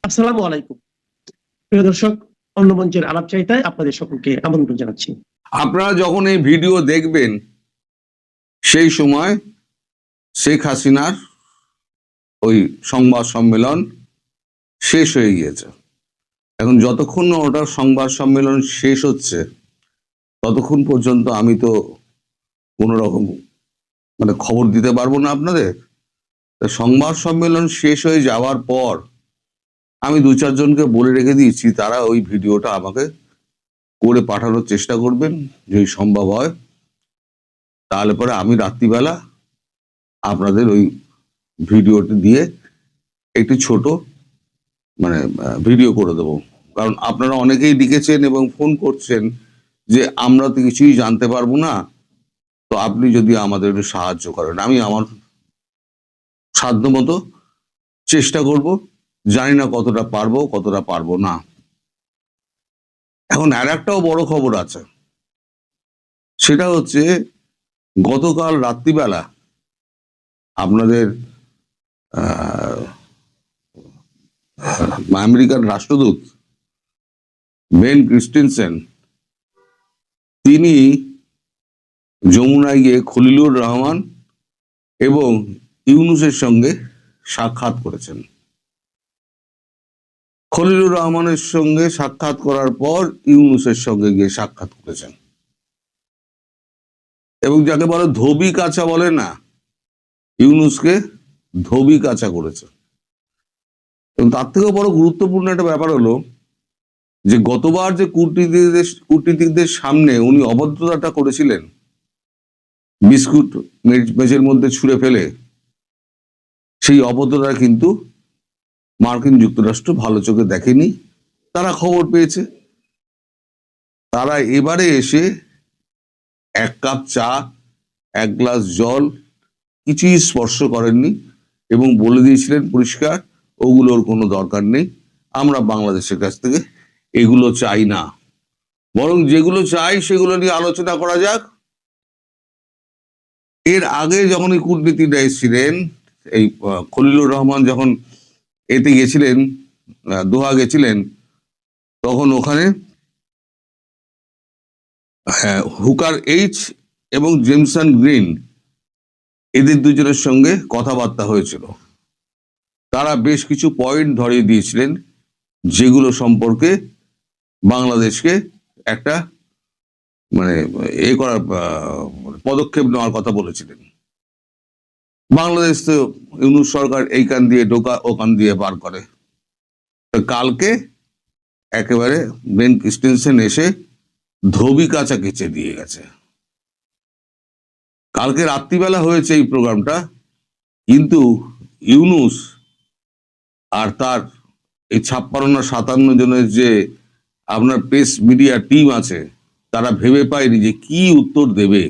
আসসালামু আলাইকুম প্রিয় দর্শক, অন্য মঞ্চের আলাপচারিতায় আপনাদের সকলকে আমন্ত্রণ জানাচ্ছি। আপনারা যখন এই ভিডিও দেখবেন সেই সময় শেখ হাসিনার ওই সংবাদ সম্মেলন শেষ হয়ে গিয়েছে। এখন যতক্ষণ না ওটার সংবাদ সম্মেলন শেষ হচ্ছে ততক্ষণ পর্যন্ত আমি তো কোনো রকম খবর দিতে পারবো না আপনাদের। সংবাদ সম্মেলন শেষ হয়ে যাওয়ার পর আমি দু চারজনকে বলে রেখে দিয়েছি, তারা ওই ভিডিওটা আমাকে করে পাঠানোর চেষ্টা করবেন যদি সম্ভব হয়। তাহলে পরে আমি রাত্রিবেলা আপনাদের ওই ভিডিওটি দিয়ে একটি ছোট ভিডিও করে দেবো। কারণ আপনারা অনেকেই লিখেছেন এবং ফোন করছেন যে আমরা তো কিছুই জানতে পারবো না, তো আপনি যদি আমাদের একটু সাহায্য করেন। আমি আমার সাধ্যমতো চেষ্টা করব, জানি না কতটা পারবো কতটা পারবো না। এখন আর একটাও বড় খবর আছে, সেটা হচ্ছে গতকাল রাত্রিবেলা আপনাদের আমেরিকান রাষ্ট্রদূত বেন ক্রিস্টেনসেন তিনি যমুনায় গিয়ে খলিলুর রহমান এবং ইউনূসের সঙ্গে সাক্ষাৎ করেছেন। খলিলুর রহমানের সঙ্গে সাক্ষাৎ করার পর ইউনূসের সঙ্গে গিয়ে সাক্ষাৎ করেছেন এবং যাকে বলে ধোবি কাচা বলে না, ইউনূসকে ধোবি কাচা করেছে। এবং তার থেকেও বড় গুরুত্বপূর্ণ একটা ব্যাপার হলো যে গতবার যে কূটনীতিকদের সামনে উনি অভদ্রতাটা করেছিলেন, বিস্কুট মেঝের মধ্যে ছুঁড়ে ফেলে, সেই অভদ্রতা কিন্তু মার্কিন যুক্তরাষ্ট্র ভালো চোখে দেখেনি। তারা খবর পেয়েছে, তারা এবারে এসে এক কাপ চা, এক গ্লাস জল কিছুই স্পর্শ করেননি এবং বলে দিয়েছিলেন পরিষ্কার, ওগুলোর কোনো দরকার নেই, আমরা বাংলাদেশের কাছ থেকে এগুলো চাই না, বরং যেগুলো চাই সেগুলো নিয়ে আলোচনা করা যাক। এর আগে যখন এই কূটনীতিকরা এসেছিলেন, এই খলিলুর রহমান যখন এতে গেছিলেন, দোহা গেছিলেন, তখন ওখানে হুকার এইচ এবং জেমসন গ্রিন এদের দুজনের সঙ্গে কথাবার্তা হয়েছিল। তারা বেশ কিছু পয়েন্ট ধরিয়ে দিয়েছিলেন যেগুলো সম্পর্কে বাংলাদেশকে একটা করার পদক্ষেপ নেওয়ার কথা বলেছিলেন। বাংলাদেশ তো ইউনূস সরকার এই কান দিয়ে ঢোকা ও কান দিয়ে বার করে। কালকে একেবারে বেন ক্রিস্টেনসেন এসে ধোবি কাচা কেচে দিয়ে গেছে। কালকে রাত্রিবেলা হয়েছে এই প্রোগ্রামটা, কিন্তু ইউনূস আর তার এই ৫৬-৫৭ জনের যে আপনার প্রেস মিডিয়া টিম আছে, তারা ভেবে পায়নি যে কি উত্তর দেবে।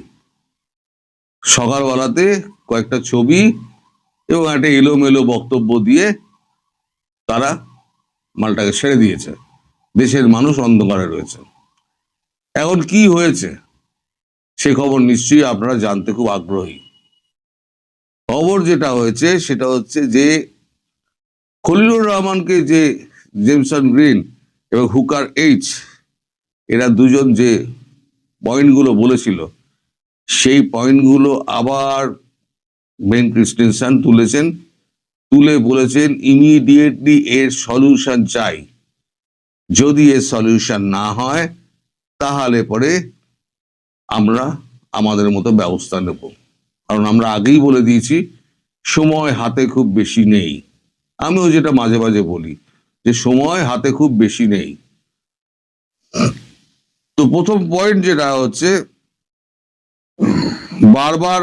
সকালবেলাতে কয়েকটা ছবি এবং একটা এলোমেলো বক্তব্য দিয়ে তারা মালটাকে ছেড়ে দিয়েছে। দেশের মানুষ অন্ধকারে রয়েছে। এখন কি হয়েছে সে খবর নিশ্চয়ই আপনারা জানতে খুব আগ্রহী। খবর যেটা হয়েছে সেটা হচ্ছে যে খলিলুর রহমানকে যে জেমসন গ্রিন এবং হুকার এইচ এরা দুজন যে পয়েন্টগুলো বলেছিল, সেই পয়েন্টগুলো আবার বেন ক্রিস্টেনসেন তুলেছেন, তুলে বলেছেন ইমিডিয়েটলি এর সলিউশন চাই। যদি এর সলিউশন না হয় তাহলে পরে আমরা আমাদের মতো ব্যবস্থা নেব। কারণ আমরা আগেই বলে দিয়েছি সময় হাতে খুব বেশি নেই। আমিও যেটা মাঝে মাঝে বলি যে সময় হাতে খুব বেশি নেই। তো প্রথম পয়েন্ট যেটা হচ্ছে, বারবার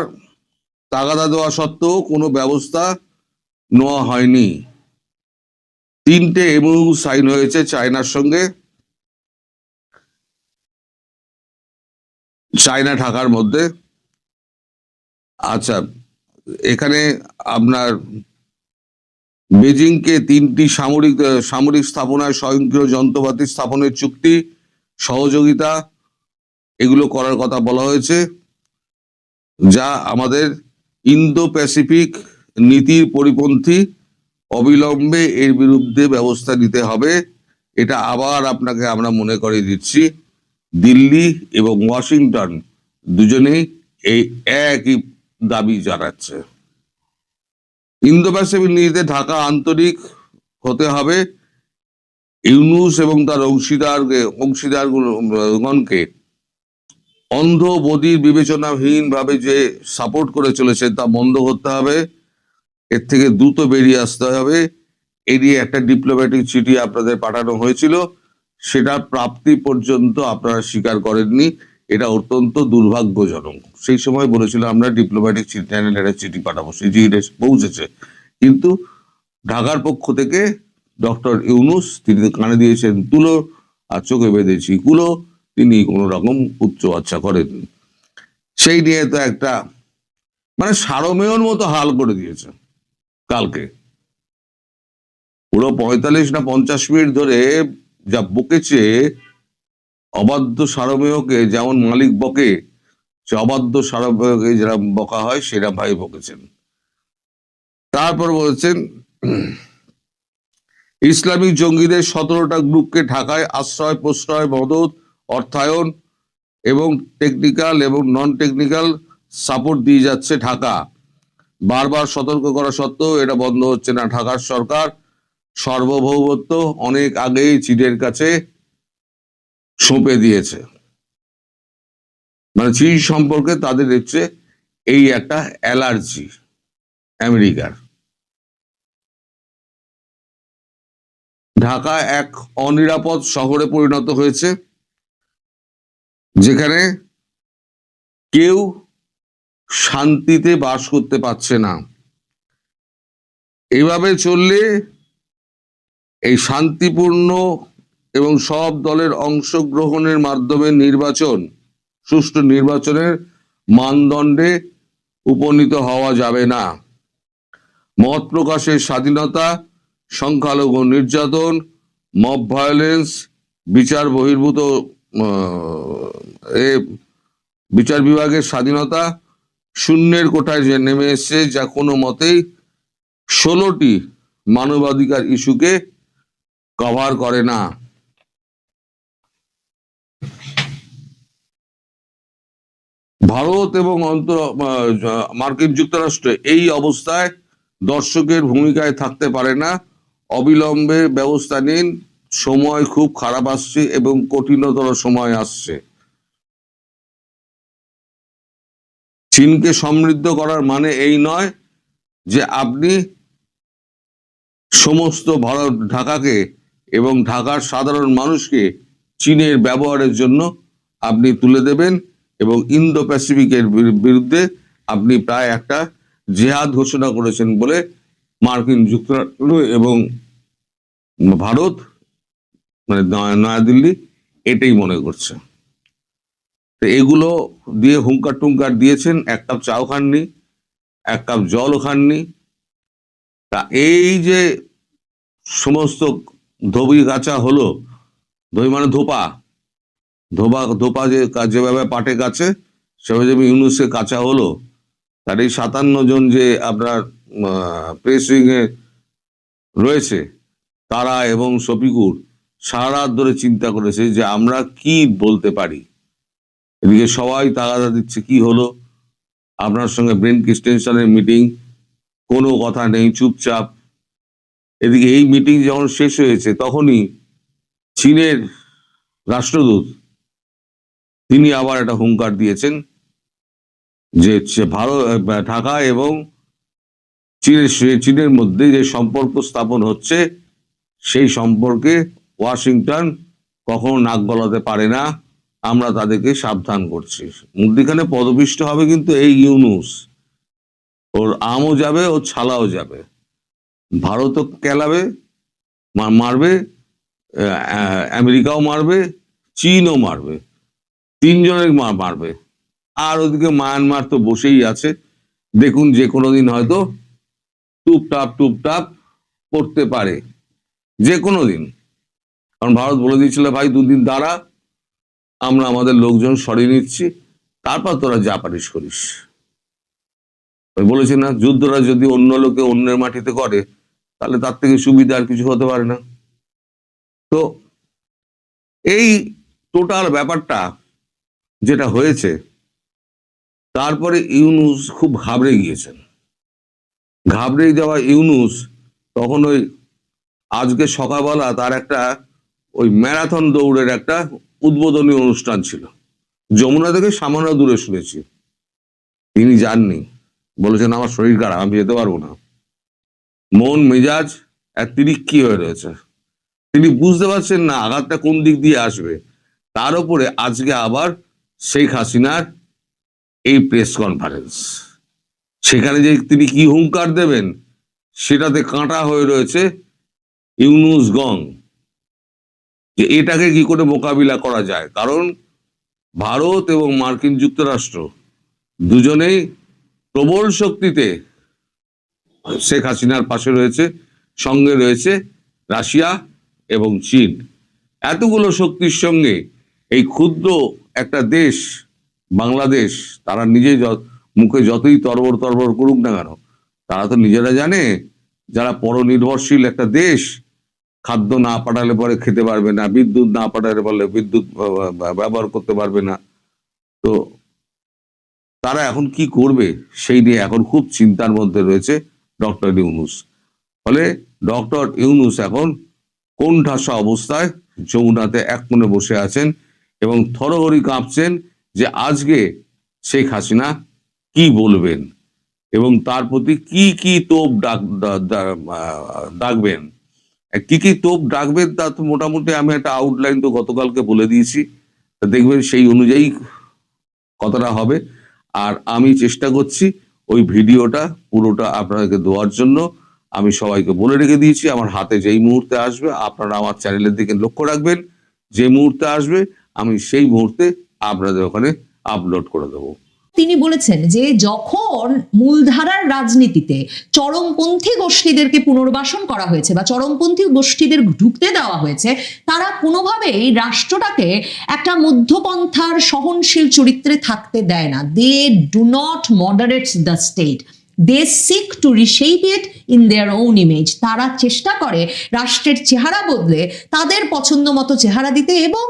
তাগাদা দেওয়া সত্ত্বেও কোনো ব্যবস্থা নেওয়া হয়নি। ৩টে এমওইউ সাইন হয়েছে চায়নার সঙ্গে, চায়না ঢাকার মধ্যে। আচ্ছা, এখানে আপনার বেজিংকে ৩টি সামরিক স্থাপনায় স্বয়ংক্রিয় যন্ত্রপাতি স্থাপনের চুক্তি, সহযোগিতা এগুলো করার কথা বলা হয়েছে, যা আমাদের ইন্দো প্যাসিফিক নীতির পরিপন্থী, অবিলম্বে এর বিরুদ্ধে ব্যবস্থা নিতে হবে। এটা আবার আপনাকে আমরা মনে করিয়ে দিচ্ছি, দিল্লি এবং ওয়াশিংটন দুজনেই এই একই দাবি জানাচ্ছে। ইন্দো প্যাসিফিক নীতিতে ঢাকা আন্তরিক হতে হবে। ইউনূস এবং তার অংশীদারগণকে অন্ধ বধির বিবেচনাহীন ভাবে যে সাপোর্ট করে চলেছে তা বন্ধ করতে হবে। এর থেকে দ্রুত বেরিয়ে আসতে হবে। এড়িয়ে একটা ডিপ্লোম্যাটিক চিঠি আপনাদের পাঠানো হয়েছিল, সেটা প্রাপ্তি পর্যন্ত আপনারা স্বীকার করেননি। এটা অত্যন্ত দুর্ভাগ্যজনক। সেই সময় বলেছিল আমরা ডিপ্লোম্যাটিক চ্যানেলে একটা চিঠি পাঠাবো, সেই চিঠিটা পৌঁছেছে, কিন্তু ঢাকার পক্ষ থেকে ডক্টর ইউনূস তিনি কানে দিয়েছেন তুলো আর চোখে বেঁধেছি কুলো, তিনি কোনো রকম উচ্চ বাচ্চা করেননি। সেই নিয়ে তো একটা মানে সারমেয়র মতো হাল করে দিয়েছে কালকে। পুরো 45 না 50 মিনিট ধরে যা বকেছে, অবাধ্য সারমেয়কে যেমন মালিক বকে, সে অবাধ্য সারমেয়কে যেটা বকা হয় সেটা ভাই বকেছেন। তারপর বলছেন ইসলামিক জঙ্গিদের 17টা গ্রুপকে ঢাকায় আশ্রয় প্রশ্রয় মদত অর্থায়ন এবং টেকনিক্যাল এবং নন টেকনিক্যাল সাপোর্ট দিয়ে যাচ্ছে ঢাকা। বারবার সতর্ক করা সত্ত্বেও এটা বন্ধ হচ্ছে না। ঢাকার সরকার সার্বভৌমত্ব অনেক আগেই চীনের কাছে সঁপে দিয়েছে। মানে চীন সম্পর্কে তাদের হচ্ছে এই একটা অ্যালার্জি আমেরিকার। ঢাকা এক অনিরাপদ শহরে পরিণত হয়েছে, যেখানে কেউ শান্তিতে বাস করতে পারছে না। এইভাবে চললে এই শান্তিপূর্ণ এবং সব দলের অংশগ্রহণের মাধ্যমে সুষ্ঠু নির্বাচনের মানদণ্ডে উপনীত হওয়া যাবে না। মত প্রকাশের স্বাধীনতা, সংখ্যালঘু নির্যাতন, মব ভায়োলেন্স, বিচার বহির্ভূত বিচার বিভাগের স্বাধীনতা শূন্যের কোঠায় যে নেমে এসছে, যা কোনো মতেই 16টি মানবাধিকার ইস্যুকে কভার করে না। ভারত এবং মার্কিন যুক্তরাষ্ট্র এই অবস্থায় দর্শকের ভূমিকায় থাকতে পারে না। অবিলম্বে ব্যবস্থা নিন। সময় খুব খারাপ আসছে এবং কঠিনতর সময় আসছে। চীনকে সমৃদ্ধ করার মানে এই নয় যে আপনি সমস্ত ঢাকাকে এবং ঢাকার সাধারণ মানুষকে চীনের ব্যবহারের জন্য আপনি তুলে দেবেন এবং ইন্দো প্যাসিফিকের বিরুদ্ধে আপনি প্রায় একটা জেহাদ ঘোষণা করেছেন বলে মার্কিন যুক্তরাষ্ট্র এবং ভারত মানে নয়াদিল্লি এটাই মনে করছে। তো এগুলো দিয়ে হুঙ্কার টুঙ্কার দিয়েছেন, এক কাপ চাও খাননি, এক কাপ জলও খাননি। তা এই যে সমস্ত ধোবি কাচা হলো, ধোবি মানে ধোপা যেভাবে পাটে কাছে সেভাবে যে ইউনূসে কাঁচা হলো, তার এই 57 জন যে আপনার প্রেস উইং এ রয়েছে তারা এবং শফিকুর সারা রাত ধরে চিন্তা করেছে যে আমরা কি বলতে পারি। এদিকে সবাই তাগাদা দিচ্ছে কি হলো, আপনার সঙ্গে ব্রেন এক্সটেনশনের মিটিং, কোনো কথা নেই, চুপচাপ। এদিকে এই মিটিং যখন শেষ হয়েছে তখনই চীনের রাষ্ট্রদূত তিনি আবার একটা হুঙ্কার দিয়েছেন যে ঢাকা এবং চীনের মধ্যে যে সম্পর্ক স্থাপন হচ্ছে সেই সম্পর্কে ওয়াশিংটন কখনো নাক গলাতে পারে না, আমরা তাদেরকে সাবধান করছি। মধ্যখানে পদপিষ্ট হবে কিন্তু এই ইউনূস, ওর আমও যাবে ওর ছালাও যাবে। ভারতও কেলাবে, মারবে, আমেরিকাও মারবে, চীনও মারবে, তিনজনের মারবে। আর ওদিকে মায়ানমার তো বসেই আছে, দেখুন যে কোনো দিন হয়তো টুপটাপ করতে পারে, যে কোনো দিন। কারণ ভারত বলে দিয়েছিল ভাই 2 দিন দাঁড়া, আমরা আমাদের লোকজন সরিয়ে নিচ্ছি, তারপর তোরা যা পারিস করিস। বলেছি না, যুদ্ধরা যদি অন্য লোকে অন্যের মাটিতে করে তাহলে তার থেকে সুবিধা আর কিছু হতে পারে না। তো এই টোটাল ব্যাপারটা যেটা হয়েছে, তারপরে ইউনূস খুব ঘাবড়ে গিয়েছেন। ঘাবড়ে যাওয়া ইউনূস তখন ওই আজকে সকালবেলা তার একটা ওই ম্যারাথন দৌড়ের একটা উদ্বোধনী অনুষ্ঠান ছিল, যমুনা থেকে সামান্য দূরে শুনেছি। তিনি যাননি, বলেছেন আমার শরীর খারাপ, আমি যেতে পারবো না। মন মেজাজ এক তিরিক্ষি হয়ে রয়েছে, তিনি বুঝতে পারছেন না আঘাতটা কোন দিক দিয়ে আসবে। তার উপরে আজকে আবার শেখ হাসিনার এই প্রেস কনফারেন্স, সেখানে যে তিনি কি হুঙ্কার দেবেন সেটাতে কাঁটা হয়ে রয়েছে ইউনূস গং, যে এটাকে কি করে মোকাবিলা করা যায়। কারণ ভারত এবং মার্কিন যুক্তরাষ্ট্র দুজনেই প্রবল শক্তিতে শেখ হাসিনার পাশে রয়েছে, সঙ্গে রয়েছে রাশিয়া এবং চীন। এতগুলো শক্তির সঙ্গে এই ক্ষুদ্র একটা দেশ বাংলাদেশ, তারা নিজে মুখে যতই তরবর তরবর করুক না কেন, তারা তো নিজেরা জানে যারা পরনির্ভরশীল একটা দেশ, খাদ্য না পাঠালে পরে খেতে পারবে না, বিদ্যুৎ না পাঠালে পরে বিদ্যুৎ ব্যবহার করতে পারবে না। তো তারা এখন কি করবে সেই নিয়ে এখন খুব চিন্তার মধ্যে রয়েছে ডক্টর ইউনূস। ফলে ডক্টর ইউনূস এখন কোণঠাসা অবস্থায় যমুনাতে এক কোণে বসে আছেন এবং থরহরি কাঁপছেন যে আজকে শেখ হাসিনা কি বলবেন এবং তার প্রতি কি কি তোপ ডাকবেন। কি কি তোপ ডাকবেন তা তো মোটামুটি আমি একটা আউটলাইন তো গতকালকে বলে দিয়েছি, দেখবেন সেই অনুযায়ী কতটা হবে। আর আমি চেষ্টা করছি ওই ভিডিওটা পুরোটা আপনাদেরকে দেওয়ার জন্য। আমি সবাইকে বলে রেখে দিয়েছি আমার হাতে যেই মুহূর্তে আসবে আপনারা আমার চ্যানেলের দিকে লক্ষ্য রাখবেন, যে মুহূর্তে আসবে আমি সেই মুহূর্তে আপনাদের ওখানে আপলোড করে দেবো। তিনি বলেছেন যে যখন মূলধারার রাজনীতিতে চরমপন্থী গোষ্ঠীদেরকে পুনর্বাসন করা হয়েছে বা চরমপন্থী গোষ্ঠীদের ঢুকতে দেওয়া হয়েছে, তারা কোনোভাবেই রাষ্ট্রটাকে একটা মধ্যপন্থার সহনশীল চরিত্রে থাকতে দেয় না। They do not moderate the state, they seek to reshape it in their own image. তারা চেষ্টা করে রাষ্ট্রের চেহারা বদলে তাদের পছন্দ মতো চেহারা দিতে এবং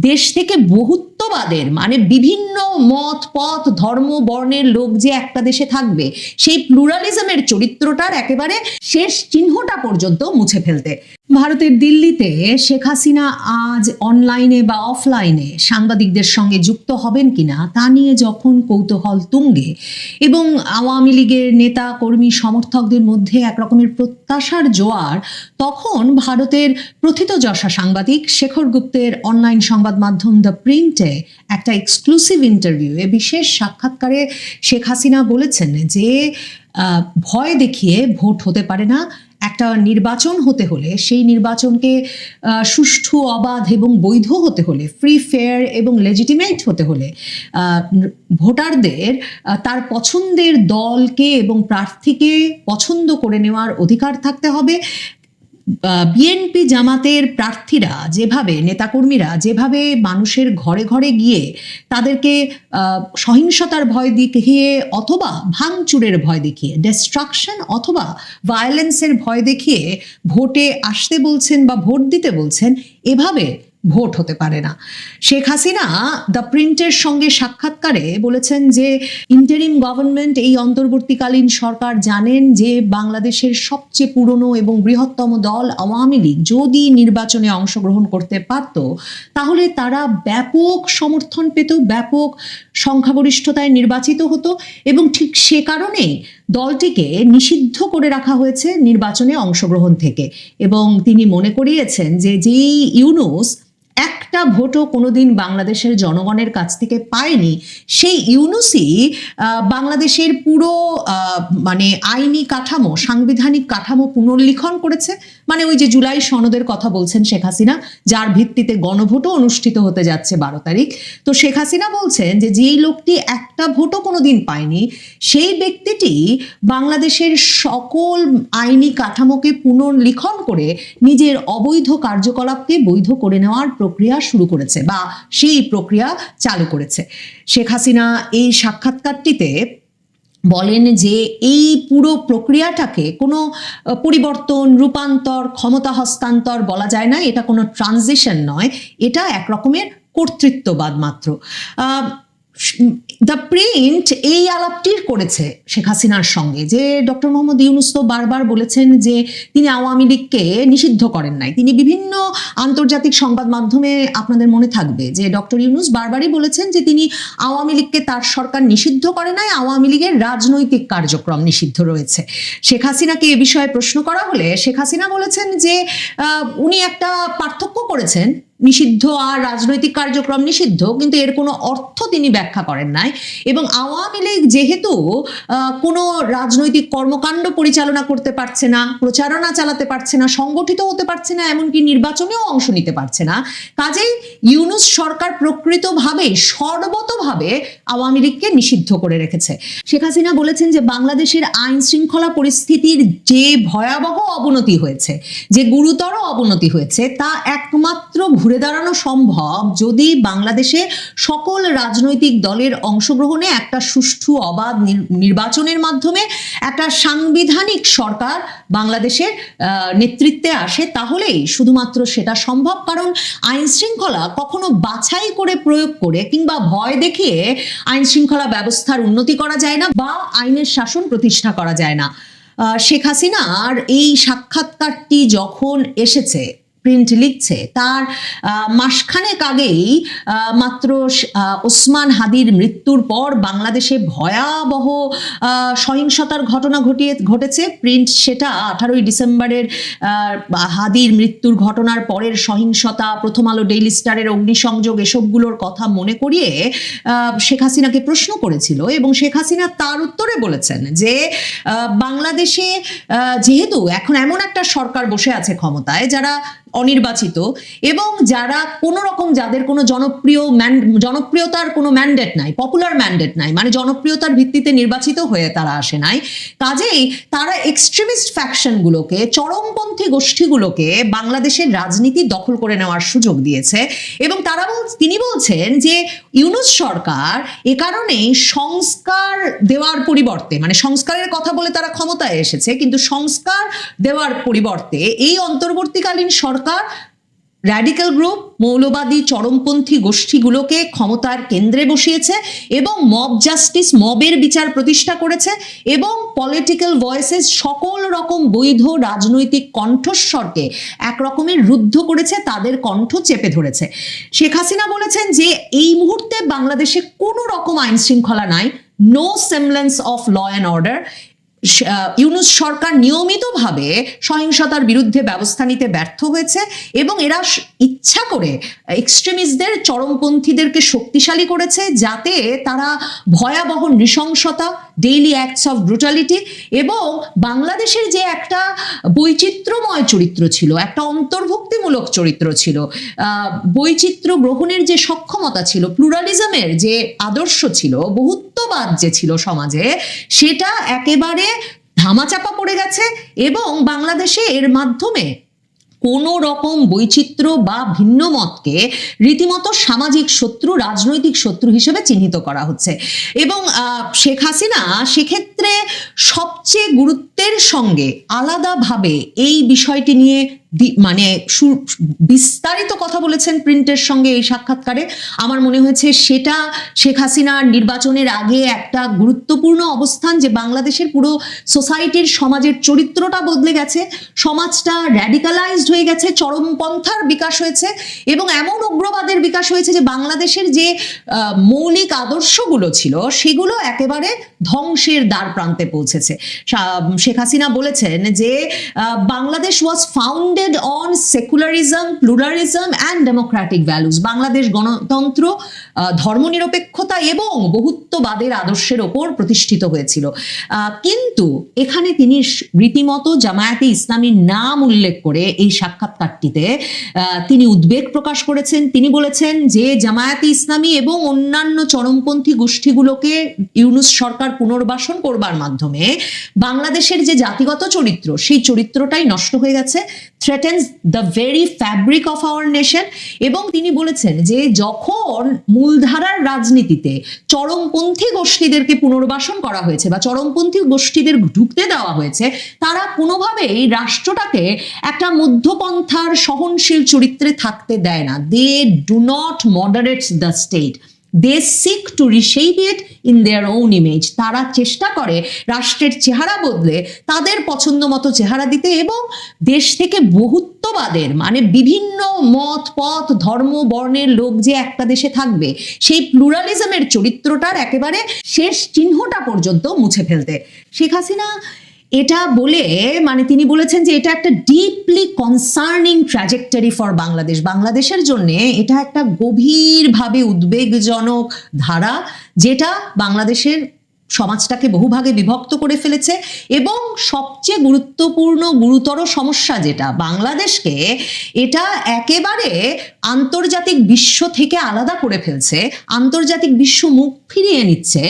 দেশ থেকে বহুত্ববাদের মানে বিভিন্ন মত পথ ধর্ম বর্ণের লোক যে একটা দেশে থাকবে সেই প্লুরালিজমের চরিত্রটার একেবারে শেষ চিহ্নটা পর্যন্ত মুছে ফেলতে। ভারতের দিল্লিতে শেখ হাসিনা আজ অনলাইনে বা অফলাইনে সাংবাদিকদের সঙ্গে যুক্ত হবেন কিনা তা নিয়ে যখন কৌতূহল তুঙ্গে এবং আওয়ামী লীগের নেতা কর্মী সমর্থকদের মধ্যে একরকমের প্রত্যাশার জোয়ার, তখন ভারতের প্রথিতযশা সাংবাদিক শেখর গুপ্তের অনলাইন সংবাদ মাধ্যম দ্য প্রিন্টে একটা এক্সক্লুসিভ ইন্টারভিউ এ বিশেষ সাক্ষাৎকারে শেখ হাসিনা বলেছেন যে ভয় দেখিয়ে ভোট হতে পারে না। একটা নির্বাচন হতে হলে সেই নির্বাচনকে সুষ্ঠু অবাধ এবং বৈধ হতে হলে, ফ্রি ফেয়ার এবং লেজিটিমেট হতে হলে ভোটারদের তার পছন্দের দলকে এবং প্রার্থীকে পছন্দ করে নেওয়ার অধিকার থাকতে হবে। বিএনপি জামাতের প্রার্থীরা যেভাবে, নেতাকর্মীরা যেভাবে মানুষের ঘরে ঘরে গিয়ে তাদেরকে সহিংসতার ভয় দেখিয়ে অথবা ভাঙচুরের ভয় দেখিয়ে, ডিস্ট্রাকশন অথবা ভায়োলেন্সের ভয় দেখিয়ে ভোটে আসতে বলছেন বা ভোট দিতে বলছেন, এভাবে ভোট হতে পারে না। শেখ হাসিনা দ্য প্রিন্টের সঙ্গে সাক্ষাৎকারে বলেছেন যে ইন্টারিম গভর্নমেন্ট, এই অন্তর্বর্তীকালীন সরকার জানেন যে বাংলাদেশের সবচেয়ে পুরনো এবং বৃহত্তম দল আওয়ামী লীগ যদি নির্বাচনে অংশগ্রহণ করতে পারত তাহলে তারা ব্যাপক সমর্থন পেত, ব্যাপক সংখ্যাগরিষ্ঠতায় নির্বাচিত হতো এবং ঠিক সে কারণেই দলটিকে নিষিদ্ধ করে রাখা হয়েছে নির্বাচনে অংশগ্রহণ থেকে। এবং তিনি মনে করিয়েছেন যে যেই ইউনূস একটা ভোটও কোনোদিন বাংলাদেশের জনগণের কাছ থেকে পায়নি, সেই ইউনূসই বাংলাদেশের পুরো মানে আইনি কাঠামো, সাংবিধানিক কাঠামো পুনর্লিখন করেছে। মানে ওই যে জুলাই সনদের কথা বলছেন শেখ হাসিনা, যার ভিত্তিতে গণভোটও অনুষ্ঠিত হতে যাচ্ছে 12 তারিখ। তো শেখ হাসিনা বলছেন যে যেই লোকটি একটা ভোটও কোনোদিন পায়নি সেই ব্যক্তিটি বাংলাদেশের সকল আইনি কাঠামোকে পুনর্লিখন করে নিজের অবৈধ কার্যকলাপকে বৈধ করে নেওয়ার প্রক্রিয়া শুরু করেছে বা সেই প্রক্রিয়া চালু করেছে। শেখ হাসিনা এই সাক্ষাৎকারটিতে বলেন যে এই পুরো প্রক্রিয়াটাকে কোনো পরিবর্তন, রূপান্তর, ক্ষমতা হস্তান্তর বলা যায় না, এটা কোনো ট্রানজিশন নয়, এটা এক রকমের কর্তৃত্ববাদ মাত্র। দ্য প্রিন্ট এই আলাপটি করেছে শেখ হাসিনার সঙ্গে, যে ডক্টর মোহাম্মদ ইউনূস তো বারবার বলেছেন যে তিনি আওয়ামী লীগকে নিষিদ্ধ করেন নাই। তিনি বিভিন্ন আন্তর্জাতিক সংবাদ মাধ্যমে, আপনাদের মনে থাকবে যে ডক্টর ইউনূস বারবারই বলেছেন যে তিনি আওয়ামী লীগকে তার সরকার নিষিদ্ধ করে নাই, আওয়ামী লীগের রাজনৈতিক কার্যক্রম নিষিদ্ধ রয়েছে। শেখ হাসিনাকে এ বিষয়ে প্রশ্ন করা হলে শেখ হাসিনা বলেছেন যে উনি একটা পার্থক্য করেছেন, নিষিদ্ধ আর রাজনৈতিক কার্যক্রম নিষিদ্ধ, কিন্তু এর কোনো অর্থ তিনি ব্যাখ্যা করেন নাই। এবং আওয়ামী লীগ যেহেতু কোনো রাজনৈতিক কর্মকাণ্ড পরিচালনা করতে পারছে না, প্রচারণা চালাতে পারছে না, সংগঠিত হতে পারছে না, এমনকি নির্বাচনেও অংশ নিতে পারছে না, কাজেই ইউনূস সরকার প্রকৃতভাবে সর্বতভাবে আওয়ামী লীগকে নিষিদ্ধ করে রেখেছে। শেখ হাসিনা বলেছেন যে বাংলাদেশের আইন শৃঙ্খলা পরিস্থিতির যে ভয়াবহ অবনতি হয়েছে, যে গুরুতর অবনতি হয়েছে, তা একমাত্র ঘুরে দাঁড়ানো সম্ভব যদি বাংলাদেশে সকল রাজনৈতিক দলের অংশগ্রহণে একটা সুষ্ঠু অবাধ নির্বাচনের মাধ্যমে একটা সাংবিধানিক সরকার বাংলাদেশের নেতৃত্বে আসে, তাহলেই শুধুমাত্র সেটা সম্ভব। কারণ আইন শৃঙ্খলা কখনো বাছাই করে প্রয়োগ করে কিংবা ভয় দেখিয়ে আইন শৃঙ্খলা ব্যবস্থার উন্নতি করা যায় না বা আইনের শাসন প্রতিষ্ঠা করা যায় না। শেখ হাসিনার এই সাক্ষাৎকারটি যখন এসেছে, প্রিন্ট লিখছে, তার মাসখানেক আগেই মাত্র ওসমান হাদির মৃত্যুর পর বাংলাদেশে ভয়াবহ সহিংসতার ঘটনা ঘটেছে। প্রিন্ট সেটা 18ই ডিসেম্বরের হাদির মৃত্যুর ঘটনার পরের সহিংসতা, প্রথম আলো, ডেইলি স্টারের অগ্নিসংযোগ, এসবগুলোর কথা মনে করিয়ে শেখ হাসিনাকে প্রশ্ন করেছিল, এবং শেখ হাসিনা তার উত্তরে বলেছেন যে বাংলাদেশে যেহেতু এখন এমন একটা সরকার বসে আছে ক্ষমতায় যারা অনির্বাচিত এবং যারা কোনো রকম, যাদের কোনো জনপ্রিয়তার কোনো ম্যান্ডেট নাই, পপুলার ম্যান্ডেট নাই, মানে জনপ্রিয়তার ভিত্তিতে নির্বাচিত হয়ে তারা আসে নাই, কাজেই তারা এক্সট্রিমিস্ট ফ্যাকশনগুলোকে, চরমপন্থী গোষ্ঠীগুলোকে বাংলাদেশের রাজনীতি দখল করে নেওয়ার সুযোগ দিয়েছে। এবং তিনি বলছেন যে ইউনূস সরকার এ কারণেই সংস্কার দেওয়ার পরিবর্তে, মানে সংস্কারের কথা বলে তারা ক্ষমতায় এসেছে, কিন্তু সংস্কার দেওয়ার পরিবর্তে এই অন্তর্বর্তীকালীন সরকার র্যাডিক্যাল গ্রুপ, মৌলবাদী চরমপন্থী গোষ্ঠীগুলোকে ক্ষমতার কেন্দ্রে বসিয়েছে এবং মব জাস্টিস, মবের বিচার প্রতিষ্ঠা করেছে এবং পলিটিক্যাল ভয়েসেস, সকল রকম বৈধ রাজনৈতিক কণ্ঠস্বরকে এক রকমের রুদ্ধ করেছে, তাদের কণ্ঠ চেপে ধরেছে। শেখ হাসিনা বলেছেন যে এই মুহূর্তে বাংলাদেশে কোনো রকম আইন শৃঙ্খলা নাই, no semblance of law and order. Yunus সরকার নিয়মিতভাবে সহিংসতার বিরুদ্ধে ব্যবস্থা নিতে ব্যর্থ হয়েছে এবং এরা ইচ্ছা করে এক্সট্রিমিস্টদের, চরমপন্থীদেরকে শক্তিশালী করেছে যাতে তারা ভয়াবহ নৃশংসতা, ডেইলি অ্যাক্টস অফ ব্রুটালিটি এবং বাংলাদেশের যে একটা বৈচিত্র্যময় চরিত্র ছিল, একটা অন্তর্ভুক্তিমূলক চরিত্র ছিল, বৈচিত্র্য গ্রহণের যে সক্ষমতা ছিল, প্লুরালিজমের যে আদর্শ ছিল, বহুত্ববাদ যে ছিল সমাজে, সেটা একেবারে ধামাচাপা পড়ে গেছে এবং বাংলাদেশে এর মাধ্যমে কোনো রকম বৈচিত্র্য বা ভিন্ন মতকে রীতিমতো সামাজিক শত্রু, রাজনৈতিক শত্রু হিসেবে চিহ্নিত করা হচ্ছে। এবং শেখ হাসিনা সেক্ষেত্রে সবচেয়ে গুরুত্বের সঙ্গে আলাদাভাবে এই বিষয়টি নিয়ে মানে বিস্তারিত কথা বলেছেন প্রিন্টের সঙ্গে এই সাক্ষাৎকারে। আমার মনে হয়েছে সেটা শেখ হাসিনার নির্বাচনের আগে একটা গুরুত্বপূর্ণ অবস্থান, যে বাংলাদেশের পুরো সোসাইটির, সমাজের চরিত্রটা বদলে গেছে, সমাজটা র্যাডিকালাইজড হয়ে গেছে, চরমপন্থার বিকাশ হয়েছে এবং এমন উগ্রবাদের বিকাশ হয়েছে যে বাংলাদেশের যে মৌলিক আদর্শগুলো ছিল সেগুলো একেবারে ধ্বংসের দ্বার প্রান্তে পৌঁছেছে। শেখ হাসিনা বলেছেন যে Bangladesh was founded on secularism, pluralism and democratic values. Bangladesh গণতন্ত্র, ধর্মনিরপেক্ষতা এবং বহুত্ববাদের আদর্শের ওপর প্রতিষ্ঠিত হয়েছিল। কিন্তু এখানে তিনি রীতিমতো জামায়াতে ইসলামীর নাম উল্লেখ করে এই সাক্ষাৎকারটিতে তিনি উদ্বেগ প্রকাশ করেছেন। তিনি বলেছেন যে জামায়াতে ইসলামী এবং অন্যান্য চরমপন্থী গোষ্ঠীগুলোকে ইউনূস সরকার পুনর্বাসন করবার মাধ্যমে বাংলাদেশের যে জাতিগত চরিত্র, সেই চরিত্রটাই নষ্ট হয়ে গেছে। threatens the very fabric of our nation। এবং তিনি বলেছেন যে যখন মূলধারার রাজনীতিতে চরমপন্থী গোষ্ঠীদেরকে পুনর্বাসন করা হয়েছে বা চরমপন্থী গোষ্ঠীদের ঢুকতে দেওয়া হয়েছে, তারা কোনোভাবেই রাষ্ট্রটাকে একটা মধ্যপন্থার সহনশীল চরিত্রে থাকতে দেয় না। They do not moderate the state, they seek to reshape it in their own image। তারা চেষ্টা করে রাষ্ট্রের চেহারা বদলে তাদের পছন্দ মতো চেহারা দিতে এবং দেশ থেকে বহুত্ববাদের মানে বিভিন্ন মত পথ ধর্ম বর্ণের লোক যে একটা দেশে থাকবে সেই প্লুরালিজমের চরিত্রটার একেবারে শেষ চিহ্নটা পর্যন্ত মুছে ফেলতে। শেখ হাসিনা এটা বলে মানে তিনি বলেছেন যে এটা একটা deeply concerning trajectory for Bangladesh. বাংলাদেশের জন্য এটা একটা গভীরভাবে উদ্বেগজনক ধারা, যেটা বাংলাদেশের সমাজটাকে বহুভাগে বিভক্ত করে ফেলেছে এবং সবচেয়ে গুরুত্বপূর্ণ গুরুতর সমস্যা যেটা বাংলাদেশকে এটা একেবারে আন্তর্জাতিক বিশ্ব থেকে আলাদা করে ফেলছে। আন্তর্জাতিক বিশ্ব মুখ ফিরিয়ে নিচ্ছে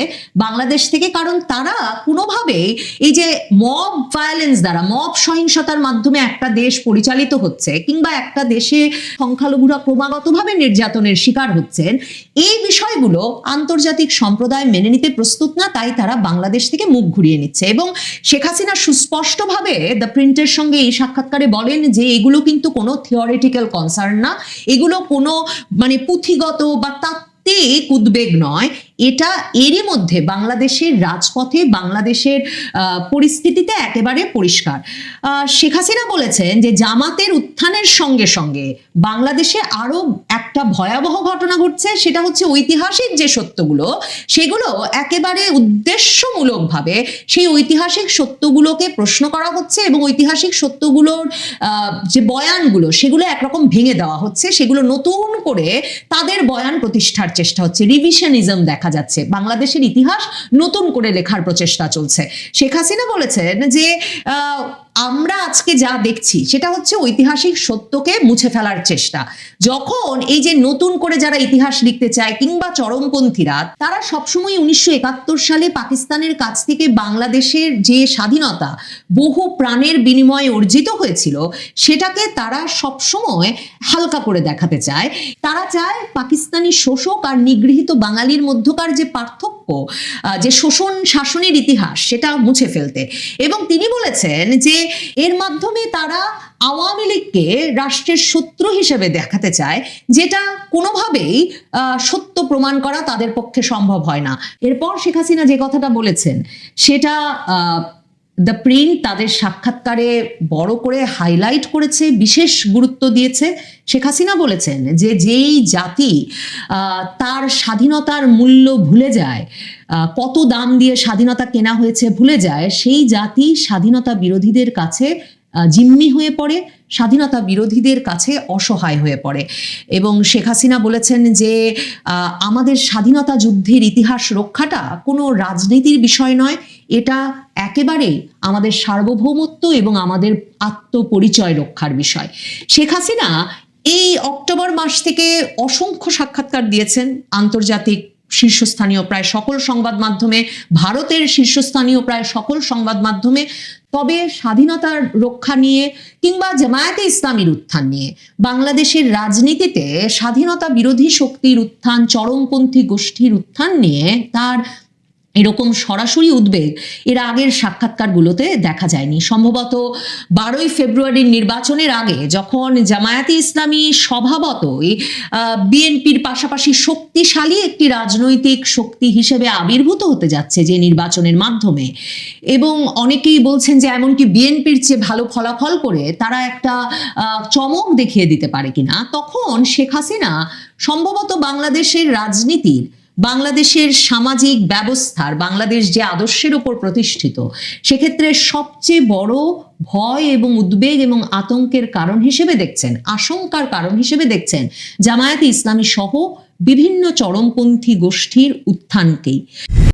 বাংলাদেশ থেকে, কারণ তারা কোনোভাবেই এই যে মব ভায়োলেন্স দ্বারা মব সহিংসতার মাধ্যমে একটা দেশ পরিচালিত হচ্ছে কিংবা একটা দেশে সংখ্যালঘুরা ক্রমাগতভাবে নির্যাতনের শিকার হচ্ছেন, এই বিষয়গুলো আন্তর্জাতিক সম্প্রদায় মেনে নিতে প্রস্তুত না, তাই তারা বাংলাদেশ থেকে মুখ ঘুরিয়ে নিচ্ছে। এবং শেখ হাসিনা সুস্পষ্টভাবে দ্য প্রিন্টের সঙ্গে এই সাক্ষাৎকারে বলেন যে এগুলো কিন্তু কোনো থিওরিটিক্যাল কনসার্ন না, এগুলো কোনো মানে পুঁথিগত বা তাত্ত্বিক উদ্বেগ নয়, এটা এরই মধ্যে বাংলাদেশের রাজপথে বাংলাদেশের পরিস্থিতিতে একেবারে পরিষ্কার। শেখ হাসিনা বলেছেন যে জামাতের উত্থানের সঙ্গে সঙ্গে বাংলাদেশে আরো একটা ভয়াবহ ঘটনা ঘটছে, সেটা হচ্ছে ঐতিহাসিক যে সত্যগুলো সেগুলো একেবারে উদ্দেশ্যমূলকভাবে সেই ঐতিহাসিক সত্যগুলোকে প্রশ্ন করা হচ্ছে এবং ঐতিহাসিক সত্যগুলোর যে বয়ানগুলো সেগুলো একরকম ভেঙে দেওয়া হচ্ছে, সেগুলো নতুন করে তাদের বয়ান প্রতিষ্ঠার চেষ্টা হচ্ছে, রিভিশনিজম দেখা যাচ্ছে, বাংলাদেশের ইতিহাস নতুন করে লেখার প্রচেষ্টা চলছে। শেখ হাসিনা বলেছেন যে আমরা আজকে যা দেখছি সেটা হচ্ছে ঐতিহাসিক সত্যকে মুছে ফেলার চেষ্টা। যখন এই যে নতুন করে যারা ইতিহাস লিখতে চায় কিংবা চরমপন্থীরা, তারা সবসময় 1971 সালে পাকিস্তানের কাছ থেকে বাংলাদেশের যে স্বাধীনতা বহু প্রাণের বিনিময়ে অর্জিত হয়েছিল সেটাকে তারা সবসময় হালকা করে দেখাতে চায়। তারা চায় পাকিস্তানি শোষক আর নিগৃহীত বাঙালির মধ্যকার যে পার্থক্য, যে শোষণ শাসনের ইতিহাস, সেটা মুছে ফেলতে। এবং তিনি বলেছেন যে এর মাধ্যমে তারা আওয়ামী লীগকে রাষ্ট্রের শত্রু হিসেবে দেখাতে চায়, যেটা কোনোভাবেই সত্য প্রমাণ করা তাদের পক্ষে সম্ভব হয় না। এরপর শেখ হাসিনা যে কথাটা বলেছেন সেটা দ্য প্রিন্ট তাদের সাক্ষাৎকারে বড় করে হাইলাইট করেছে, বিশেষ গুরুত্ব দিয়েছে। শেখ হাসিনা বলেছেন যে যেই জাতি তার স্বাধীনতার মূল্য ভুলে যায়, কত দাম দিয়ে স্বাধীনতা কেনা হয়েছে ভুলে যায়, সেই জাতি স্বাধীনতা বিরোধীদের কাছে জিম্মি হয়ে পড়ে, স্বাধীনতা বিরোধীদের কাছে অসহায় হয়ে পড়ে। এবং শেখ হাসিনা বলেছেন যে আমাদের স্বাধীনতা যুদ্ধের ইতিহাস রক্ষাটা কোনো রাজনীতির বিষয় নয়, এটা একেবারেই আমাদের সার্বভৌমত্ব এবং আমাদের আত্মপরিচয় রক্ষার বিষয়। শেখ হাসিনা এই অক্টোবর মাস থেকে অসংখ্য সাক্ষাৎকার দিয়েছেন আন্তর্জাতিক শীর্ষস্থানীয় প্রায় সকল সংবাদ মাধ্যমে, ভারতের শীর্ষস্থানীয় প্রায় সকল সংবাদ মাধ্যমে। তবে স্বাধীনতার রক্ষা নিয়ে কিংবা জামায়াতে ইসলামীর উত্থান নিয়ে, বাংলাদেশের রাজনীতিতে স্বাধীনতা বিরোধী শক্তির উত্থান, চরমপন্থী গোষ্ঠীর উত্থান নিয়ে তার এরকম সরাসরি উদ্বেগ এর আগের সাক্ষাৎকারগুলোতে দেখা যায়নি। সম্ভবত 12ই ফেব্রুয়ারির নির্বাচনের আগে যখন জামায়াতে ইসলামী স্বভাবতই বিএনপির পাশাপাশি শক্তিশালী একটি রাজনৈতিক শক্তি হিসেবে আবির্ভূত হতে যাচ্ছে যে নির্বাচনের মাধ্যমে, এবং অনেকেই বলছেন যে এমনকি বিএনপির চেয়ে ভালো ফলাফল করে তারা একটা চমক দেখিয়ে দিতে পারে কিনা, তখন শেখ হাসিনা সম্ভবত বাংলাদেশের রাজনীতির, বাংলাদেশের সামাজিক ব্যবস্থার, বাংলাদেশ যে আদর্শের উপর প্রতিষ্ঠিত, সেক্ষেত্রে সবচেয়ে বড় ভয় এবং উদ্বেগ এবং আতঙ্কের কারণ হিসেবে দেখছেন, আশঙ্কার কারণ হিসেবে দেখছেন জামায়াতে ইসলামী সহ বিভিন্ন চরমপন্থী গোষ্ঠীর উত্থানকেই।